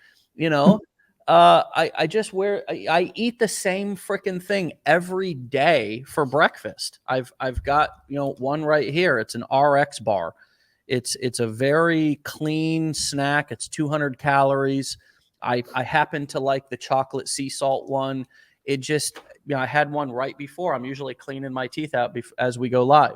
I just I eat the same freaking thing every day for breakfast. I've got, one right here. It's an RX bar. It's a very clean snack. It's 200 calories. I happen to like the chocolate sea salt one. It just, I had one right before. I'm usually cleaning my teeth out as we go live.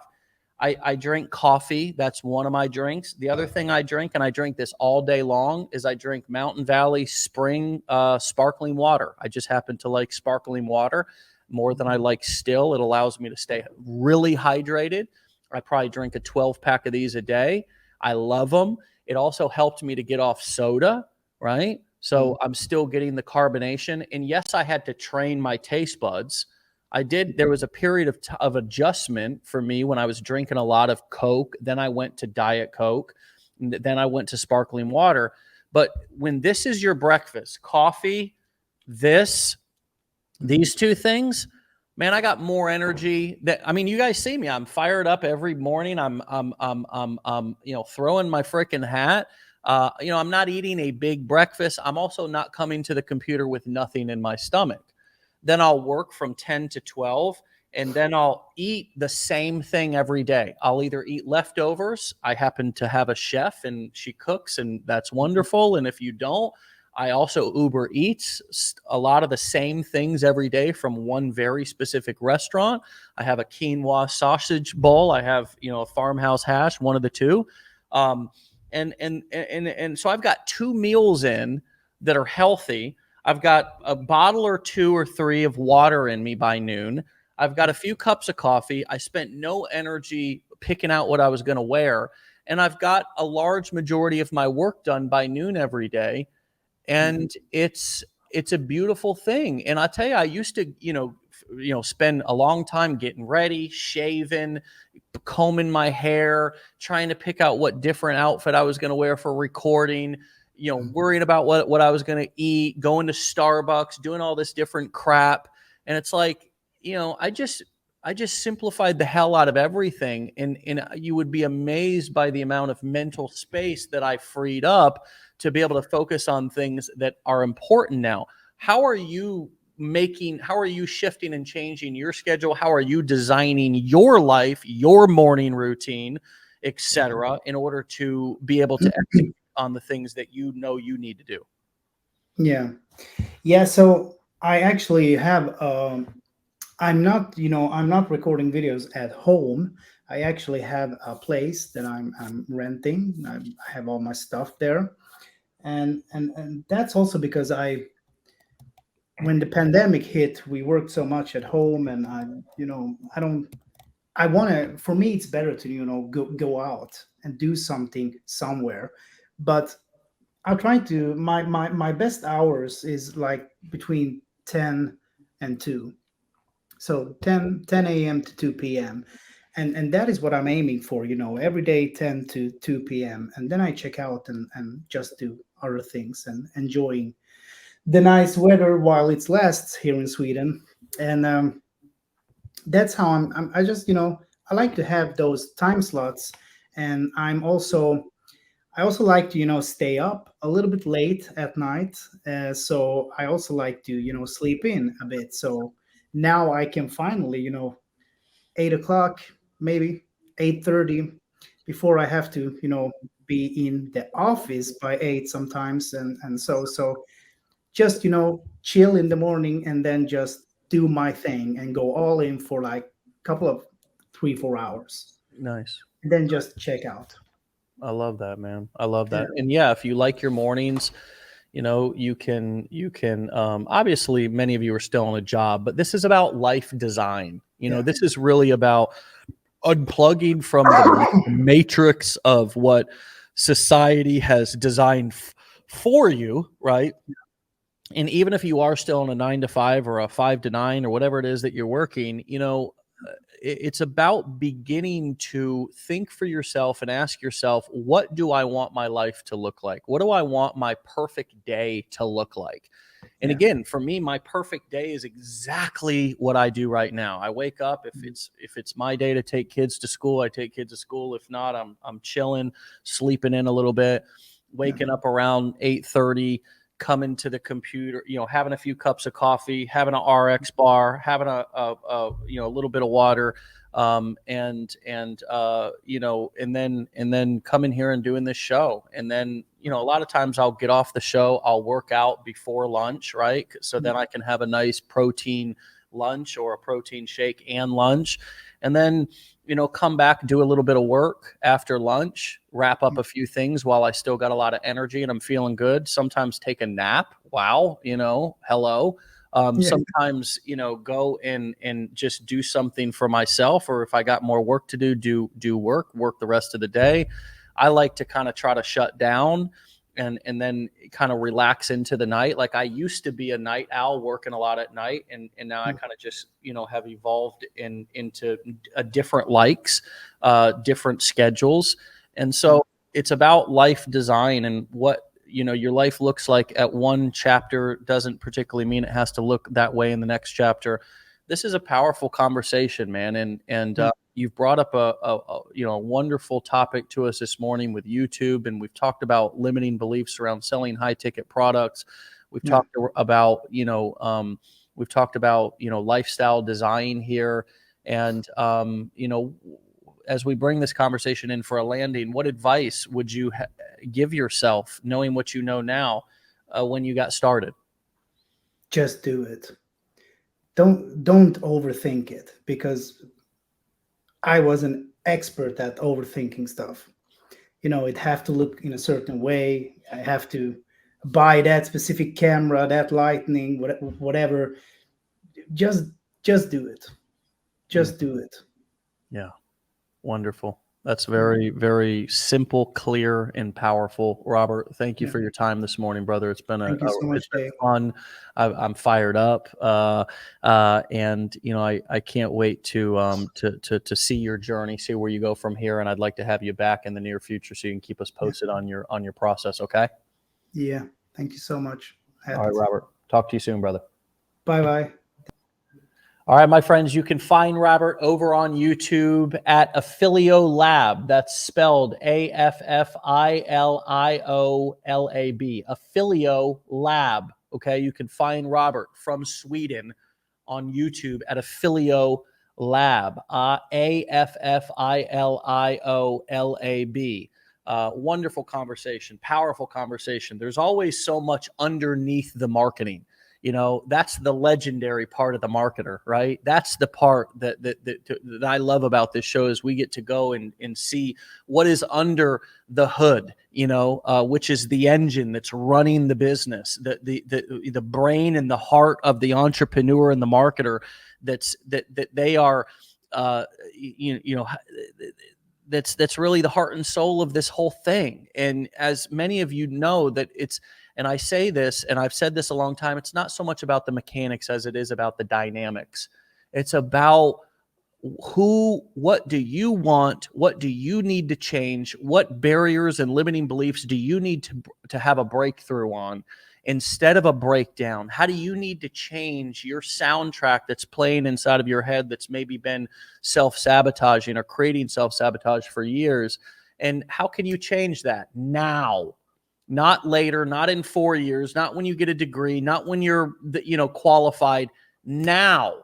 I drink coffee. That's one of my drinks. The other thing I drink, and I drink this all day long, is I drink Mountain Valley Spring sparkling water. I just happen to like sparkling water more than I like still. It allows me to stay really hydrated. I probably drink a 12-pack of these a day. I love them. It also helped me to get off soda, right? So I'm still getting the carbonation. And yes, I had to train my taste buds. I did. There was a period of adjustment for me when I was drinking a lot of Coke. Then I went to Diet Coke. Then I went to sparkling water. But when this is your breakfast, coffee, these two things, man, I got more energy. You guys see me. I'm fired up every morning. I'm throwing my freaking hat. I'm not eating a big breakfast. I'm also not coming to the computer with nothing in my stomach. Then I'll work from 10 to 12, and then I'll eat the same thing every day. I'll either eat leftovers. I happen to have a chef, and she cooks, and that's wonderful. And if you don't, I also Uber Eats a lot of the same things every day from one very specific restaurant. I have a quinoa sausage bowl. I have, a farmhouse hash, one of the two. And so I've got 2 meals in that are healthy. I've got a bottle or 2 or 3 of water in me by noon. I've got a few cups of coffee. I spent no energy picking out what I was going to wear. And I've got a large majority of my work done by noon every day. And it's a beautiful thing. And I tell you, I used to, spend a long time getting ready, shaving, combing my hair, trying to pick out what different outfit I was going to wear for recording, worrying about what I was going to eat, going to Starbucks, doing all this different crap. And it's like, I just simplified the hell out of everything. And you would be amazed by the amount of mental space that I freed up to be able to focus on things that are important now. How are you shifting and changing your schedule? How are you designing your life, your morning routine, etc., in order to be able to execute on the things that you need to do? Yeah. So I actually have. I'm not recording videos at home. I actually have a place that I'm renting. I have all my stuff there, and that's also because when the pandemic hit, we worked so much at home, and I don't. I want to. For me, it's better to go out and do something somewhere, but I'll try to. My best hours is like between 10 and 2. So 10 a.m. to 2 p.m. And that is what I'm aiming for, every day 10 to 2 p.m. And then I check out and just do other things and enjoying the nice weather while it lasts here in Sweden. And that's how I just, I like to have those time slots. And I also like to, stay up a little bit late at night. So I also like to, sleep in a bit. So now I can finally, 8 o'clock, maybe 8:30, before I have to, be in the office by 8 sometimes, and so just chill in the morning and then just do my thing and go all in for like a couple of 3-4 hours, Nice. and then just check out. I love that, man. I love Yeah, that. And yeah, if you like your mornings, you can obviously many of you are still on a job, but this is about life design. yeah, This is really about unplugging from the matrix of what society has designed for you, right? And even if you are still on a 9 to 5 or a 5 to 9 or whatever it is that you're working, it's about beginning to think for yourself and ask yourself, what do I want my life to look like? What do I want my perfect day to look like? And yeah, again, for me, my perfect day is exactly what I do right now. I wake up. If it's my day to take kids to school, I take kids to school. If not, I'm chilling, sleeping in a little bit, yeah, waking up around 8:30, coming to the computer, having a few cups of coffee, having an RX bar, having a little bit of water, and then coming here and doing this show. And then, a lot of times I'll get off the show, I'll work out before lunch, right? So then I can have a nice protein lunch or a protein shake and lunch. And then, come back, do a little bit of work after lunch, wrap up a few things while I still got a lot of energy and I'm feeling good. Sometimes take a nap. Wow. Hello. yeah, Sometimes, go and just do something for myself, or if I got more work to do work the rest of the day. I like to kind of try to shut down and then kind of relax into the night. Like I used to be a night owl, working a lot at night, and now I kind of just have evolved into a different likes, different schedules. And so it's about life design, and what your life looks like at one chapter doesn't particularly mean it has to look that way in the next chapter. This is a powerful conversation, man, and you've brought up a wonderful topic to us this morning with YouTube, and we've talked about limiting beliefs around selling high ticket products. We've yeah. talked about lifestyle design here, and as we bring this conversation in for a landing, what advice would you give yourself, knowing what you know now, when you got started? Just do it. Don't overthink it, because I was an expert at overthinking stuff. It have to look in a certain way. I have to buy that specific camera, that lightning, whatever. Just just do it. Mm, Just do it. yeah. Wonderful. That's very, very simple, clear, and powerful. Robert, thank you Yeah. for your time this morning, brother. It's been Thank you so much, it's been Dave. fun. I'm fired up, and I can't wait to see your journey, see where you go from here, and I'd like to have you back in the near future so you can keep us posted on your process. Okay. Yeah. Thank you so much. All right, Robert. Talk to you soon, brother. Bye bye. All right, my friends, you can find Robert over on YouTube at Affilio Lab. That's spelled AFFILIOLAB. Affilio Lab. Okay, you can find Robert from Sweden on YouTube at Affilio Lab. AFFILIOLAB. Wonderful conversation, powerful conversation. There's always so much underneath the marketing. That's the legendary part of the marketer, right? That's the part that I love about this show is we get to go and see what is under the hood, which is the engine that's running the business, the brain and the heart of the entrepreneur and the marketer. That they are, that's really the heart and soul of this whole thing. And as many of you know, and I say this, and I've said this a long time, it's not so much about the mechanics as it is about the dynamics. It's about what do you want? What do you need to change? What barriers and limiting beliefs do you need to have a breakthrough on instead of a breakdown? How do you need to change your soundtrack that's playing inside of your head that's maybe been self-sabotaging or creating self-sabotage for years? And how can you change that now? Not later, not in 4 years, not when you get a degree, not when you're, qualified. Now,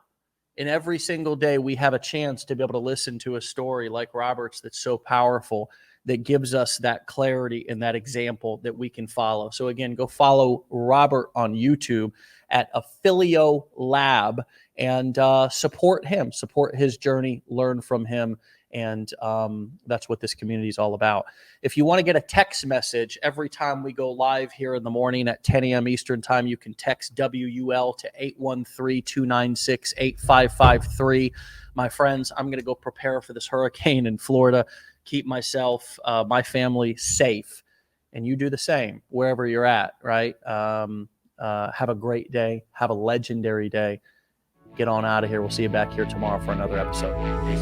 in every single day, we have a chance to be able to listen to a story like Robert's that's so powerful, that gives us that clarity and that example that we can follow. So again, go follow Robert on YouTube at Affilio Lab and support him, support his journey, learn from him. And that's what this community is all about. If you want to get a text message every time we go live here in the morning at 10 a.m. Eastern time, you can text WUL to 813-296-8553. My friends, I'm going to go prepare for this hurricane in Florida, keep myself, my family safe, and you do the same wherever you're at, right? Have a great day. Have a legendary day. Get on out of here. We'll see you back here tomorrow for another episode. Peace.